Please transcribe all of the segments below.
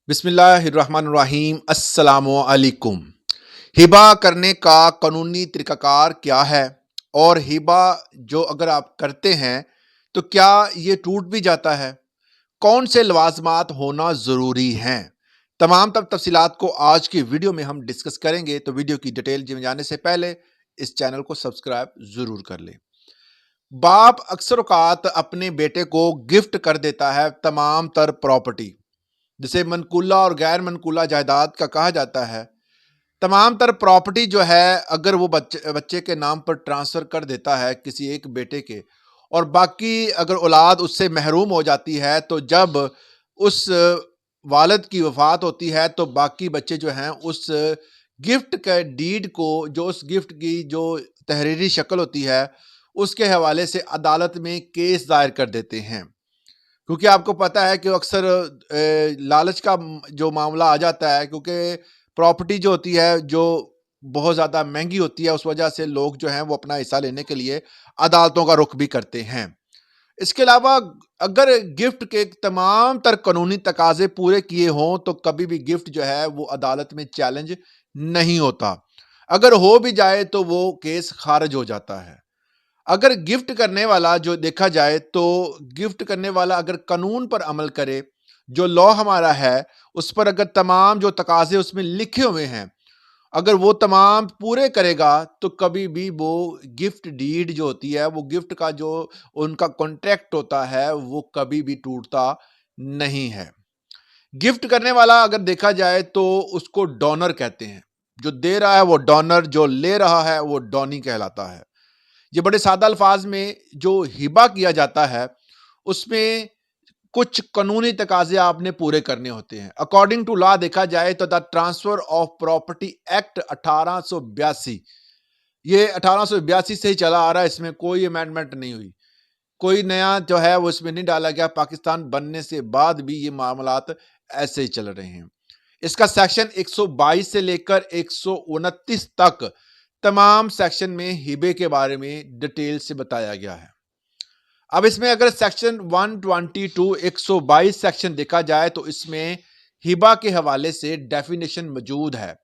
बिस्मिल्लाहिर्रहमानिर्रहीम अस्सलामुअलैकुम। हिबा करने का कानूनी तरीक़ाकार क्या है? और हिबा जो अगर आप करते हैं, तो क्या ये टूट भी जाता है? कौन से लवाज़मात होना ज़रूरी हैं? तमाम तफ़सीलात को आज की वीडियो में हम डिस्कस करेंगे, तो वीडियो की डिटेल में जाने से पहले इस चैनल को सब्सक्राइब ज़रूर कर लें। बाप अक्सर औक़ात अपने बेटे को गिफ्ट कर देता है तमाम तर प्रॉपर्टी, जिसे मनकूला और गैर मनकूला जायदाद का कहा जाता है। तमाम तर प्रॉपर्टी जो है, अगर वो बच्चे बच्चे के नाम पर ट्रांसफ़र कर देता है किसी एक बेटे के, और बाकी अगर औलाद उससे महरूम हो जाती है, तो जब उस वालिद की वफ़ात होती है, तो बाकी बच्चे जो हैं उस गिफ्ट के डीड को, जो उस गिफ्ट की जो तहरीरी शक्ल होती है, उसके हवाले से अदालत में केस दायर कर देते हैं। क्योंकि आपको पता है कि अक्सर लालच का जो मामला आ जाता है, क्योंकि प्रॉपर्टी जो होती है, जो बहुत ज़्यादा महँगी होती है, उस वजह से लोग जो हैं वो अपना हिस्सा लेने के लिए अदालतों का रुख भी करते हैं। इसके अलावा अगर गिफ्ट के तमाम तर कानूनी तकाज़े पूरे किए हों, तो कभी भी गिफ्ट जो है वो अदालत में चैलेंज नहीं होता। अगर हो भी जाए तो वो केस ख़ारिज हो जाता है। अगर गिफ्ट करने वाला जो देखा जाए, तो गिफ्ट करने वाला अगर कानून पर अमल करे, जो लॉ हमारा है, उस पर अगर तमाम जो तकाज़े उसमें लिखे हुए हैं, अगर वो तमाम पूरे करेगा, तो कभी भी वो गिफ्ट डीड जो होती है, वो गिफ्ट का जो उनका कॉन्ट्रैक्ट होता है, वो कभी भी टूटता नहीं है। गिफ्ट करने वाला अगर देखा जाए, तो उसको डोनर कहते हैं। जो दे रहा है वो डोनर, जो ले रहा है वो डोनी कहलाता है। ये बड़े सादा अल्फाज में जो हिबा किया जाता है, उसमें कुछ कानूनी तकाज़े आपने पूरे करने होते हैं। अकॉर्डिंग टू लॉ देखा जाए, तो the transfer of property act 1882, ये 1882 से ही चला आ रहा है, इसमें कोई अमेंडमेंट नहीं हुई। कोई नया जो है वो इसमें नहीं डाला गया। पाकिस्तान बनने से बाद भी ये मामलात ऐसे ही चल रहे हैं। इसका सेक्शन 122 से लेकर 129 तक तमाम सेक्शन में हिबे के बारे में डिटेल से बताया गया है। अब इसमें अगर सेक्शन 122 122 सेक्शन देखा जाए, तो इसमें हिबा के हवाले से डेफिनेशन मौजूद है।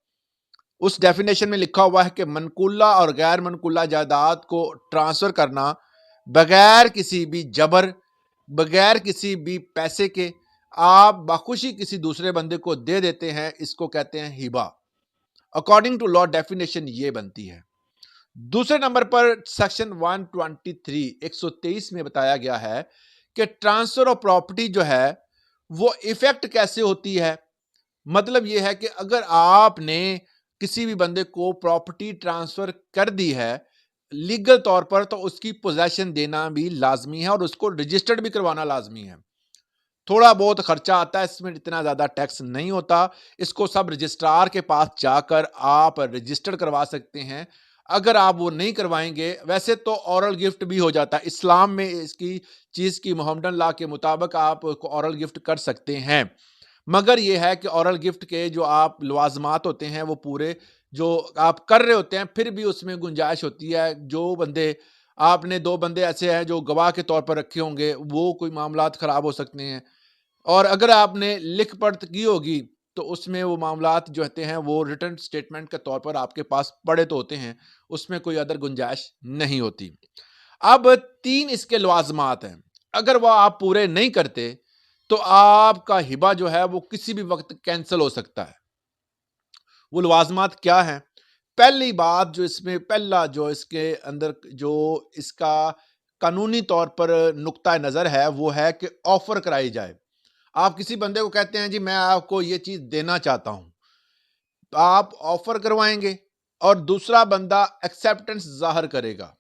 उस डेफिनेशन में लिखा हुआ है कि मनकूला और गैर मनकूला जायदाद को ट्रांसफर करना बगैर किसी भी जबर, बगैर किसी भी पैसे के, आप बाखुशी किसी दूसरे बंदे को दे देते हैं, इसको कहते हैं हिबा। अकॉर्डिंग टू लॉ डेफिनेशन ये बनती है। दूसरे नंबर पर सेक्शन 123 123 में बताया गया है कि ट्रांसफर ऑफ प्रॉपर्टी जो है वो इफेक्ट कैसे होती है। मतलब यह है कि अगर आपने किसी भी बंदे को प्रॉपर्टी ट्रांसफर कर दी है लीगल तौर पर, तो उसकी पोजेशन देना भी लाजमी है और उसको रजिस्टर्ड भी करवाना लाजमी है। थोड़ा बहुत खर्चा आता है, इसमें इतना ज्यादा टैक्स नहीं होता। इसको सब रजिस्ट्रार के पास जाकर आप रजिस्टर्ड करवा सकते हैं। अगर आप वो नहीं करवाएंगे, वैसे तो औरल गिफ्ट भी हो जाता है इस्लाम में, इसकी चीज की मोहम्मदन लॉ के मुताबिक आप औरल गिफ्ट कर सकते हैं। मगर यह है कि औरल गिफ्ट के जो आप लवाजमात होते हैं, वो पूरे जो आप कर रहे होते हैं, फिर भी उसमें गुंजाइश होती है। जो बंदे आपने, दो बंदे ऐसे हैं जो गवाह के तौर पर रखे होंगे, वो कोई मामलात खराब हो सकते हैं। और अगर आपने लिख पढ़त की होगी, तो उसमें वो मामलात जो होते हैं वो रिटर्न स्टेटमेंट के तौर पर आपके पास पड़े तो होते हैं, उसमें कोई अदर गुंजाइश नहीं होती। अब तीन इसके लवाजमात हैं, अगर वह आप पूरे नहीं करते, तो आपका हिबा जो है वो किसी भी वक्त कैंसिल हो सकता है। वो लवाजमात क्या है? पहली बात जो इसमें, पहला जो इसके अंदर जो इसका कानूनी तौर पर नुक्ता नजर है, वो है कि ऑफर कराई जाए। आप किसी बंदे को कहते हैं, जी मैं आपको ये चीज देना चाहता हूं, तो आप ऑफर करवाएंगे और दूसरा बंदा एक्सेप्टेंस जाहिर करेगा।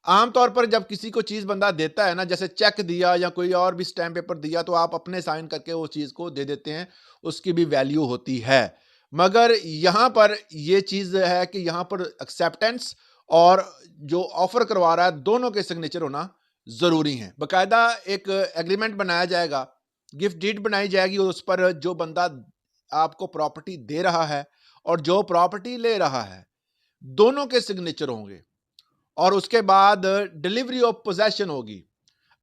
आमतौर पर जब किसी को चीज बंदा देता है ना, जैसे चेक दिया या कोई और भी स्टैम्प पेपर दिया, तो आप अपने साइन करके वो चीज को दे देते हैं, उसकी भी वैल्यू होती है। मगर यहां पर ये चीज है कि यहां पर एक्सेप्टेंस और जो ऑफर करवा रहा है, दोनों के सिग्नेचर होना जरूरी है। बकायदा एक एग्रीमेंट बनाया जाएगा, गिफ्ट डीड बनाई जाएगी, और उस पर जो बंदा आपको प्रॉपर्टी दे रहा है और जो प्रॉपर्टी ले रहा है, दोनों के सिग्नेचर होंगे। और उसके बाद डिलीवरी ऑफ पोजेशन होगी।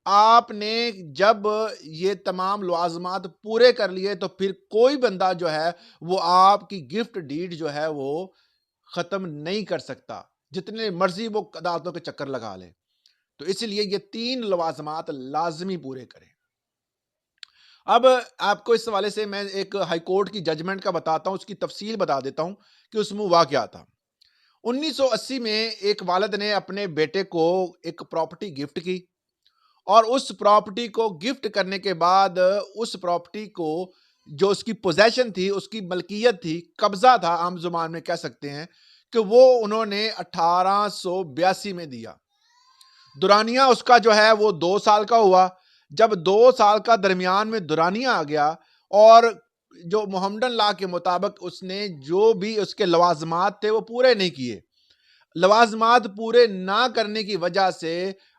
आपने जब ये तमाम लवाज़मात पूरे कर लिए तो फिर कोई बंदा जो है वो आपकी गिफ्ट डीड जो है वो ख़त्म नहीं कर सकता, जितने मर्ज़ी वो अदालतों के चक्कर लगा ले। तो इसलिए ये 3 लवाज़मात लाज़मी पूरे करें। अब आपको इस हवाले से मैं एक हाई कोर्ट की जजमेंट का बताता हूँ, उसकी तफ़सील बता देता हूँ कि उसमें हुआ क्या था। 1980 में एक वालिद ने अपने बेटे को एक प्रॉपर्टी गिफ्ट की और उस प्रॉपर्टी को गिफ्ट करने के बाद उस प्रॉपर्टी को जो उसकी पोज़ेशन थी, उसकी मलकियत थी, कब्ज़ा था आम ज़ुबान में कह सकते हैं कि वो उन्होंने 1882 में दिया। दुरानिया उसका जो है वो 2 साल का हुआ। जब 2 साल का दरमियान में दुरानिया आ गया और जो मोहम्मडन लॉ के मुताबिक उसने जो भी उसके लवाज़मात थे वो पूरे नहीं किए। लवाज़मात पूरे ना करने की वजह से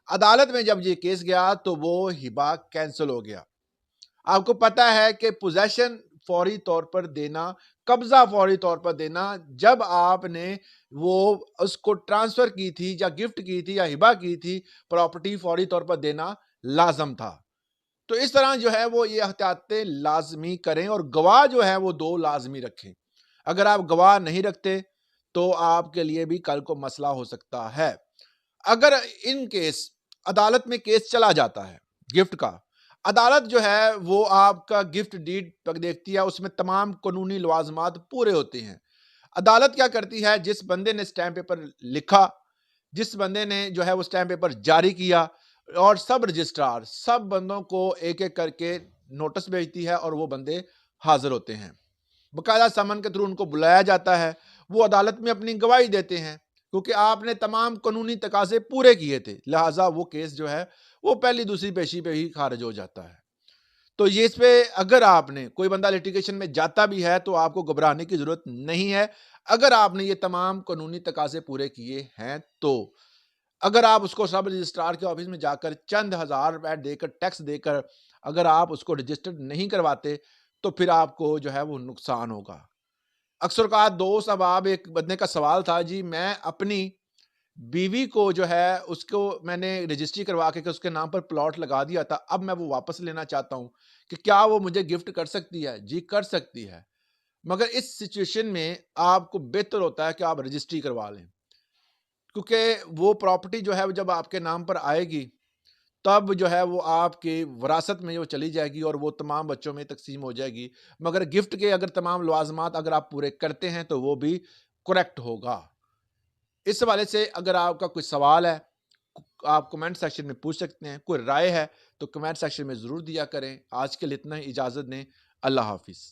अदालत में जब ये केस गया तो वो हिबा कैंसल हो गया। आपको पता है कि पोजेशन फौरी तौर पर देना, कब्जा फौरी तौर पर देना, जब आपने वो उसको ट्रांसफर की थी या गिफ्ट की थी या हिबा की थी, प्रॉपर्टी फौरी तौर पर देना लाजम था। तो इस तरह जो है वो ये एहतियातें लाजमी करें और गवाह जो है वो 2 लाजमी रखें। अगर आप गवाह नहीं रखते तो आपके लिए भी कल को मसला हो सकता है। अगर इन केस अदालत में केस चला जाता है गिफ्ट का, अदालत जो है वो आपका गिफ्ट डीड तक देखती है, उसमें तमाम कानूनी लवाजमात पूरे होते हैं। अदालत क्या करती है, जिस बंदे ने स्टैम्प पेपर लिखा, जिस बंदे ने जो है वो स्टैम्प पेपर जारी किया और सब रजिस्ट्रार सब बंदों को एक एक करके नोटिस भेजती है और वो बंदे हाजिर होते हैं। बकायदा समन के थ्रू उनको बुलाया जाता है, वो अदालत में अपनी गवाही देते हैं क्योंकि आपने तमाम कानूनी तकाजे पूरे किए थे, लिहाजा वो केस जो है वो पहली दूसरी पेशी पे ही खारिज हो जाता है। तो ये इस पे अगर आपने कोई बंदा लिटिगेशन में जाता भी है तो आपको घबराने की जरूरत नहीं है, अगर आपने ये तमाम कानूनी तकाजे पूरे किए हैं तो। अगर आप उसको सब रजिस्ट्रार के ऑफिस में जाकर चंद हजार रुपए देकर, टैक्स देकर अगर आप उसको रजिस्टर्ड नहीं करवाते तो फिर आपको जो है वो नुकसान होगा। अक्सर कहा दोस्त, अब आप एक बंदे का सवाल था जी, मैं अपनी बीवी को जो है उसको मैंने रजिस्ट्री करवा के उसके नाम पर प्लॉट लगा दिया था, अब मैं वो वापस लेना चाहता हूं कि क्या वो मुझे गिफ्ट कर सकती है? जी कर सकती है, मगर इस सिचुएशन में आपको बेहतर होता है कि आप रजिस्ट्री करवा लें, क्योंकि वो प्रॉपर्टी जो है वो जब आपके नाम पर आएगी तब जो है वो आपके विरासत में वो चली जाएगी और वो तमाम बच्चों में तकसीम हो जाएगी। मगर गिफ्ट के अगर तमाम लवाजमात अगर आप पूरे करते हैं तो वो भी करेक्ट होगा। इस हवाले से अगर आपका कोई सवाल है, आप कमेंट सेक्शन में पूछ सकते हैं। कोई राय है तो कमेंट सेक्शन में ज़रूर दिया करें। आज के लिए इतना ही, इजाज़त दें। अल्लाह हाफ़िज़।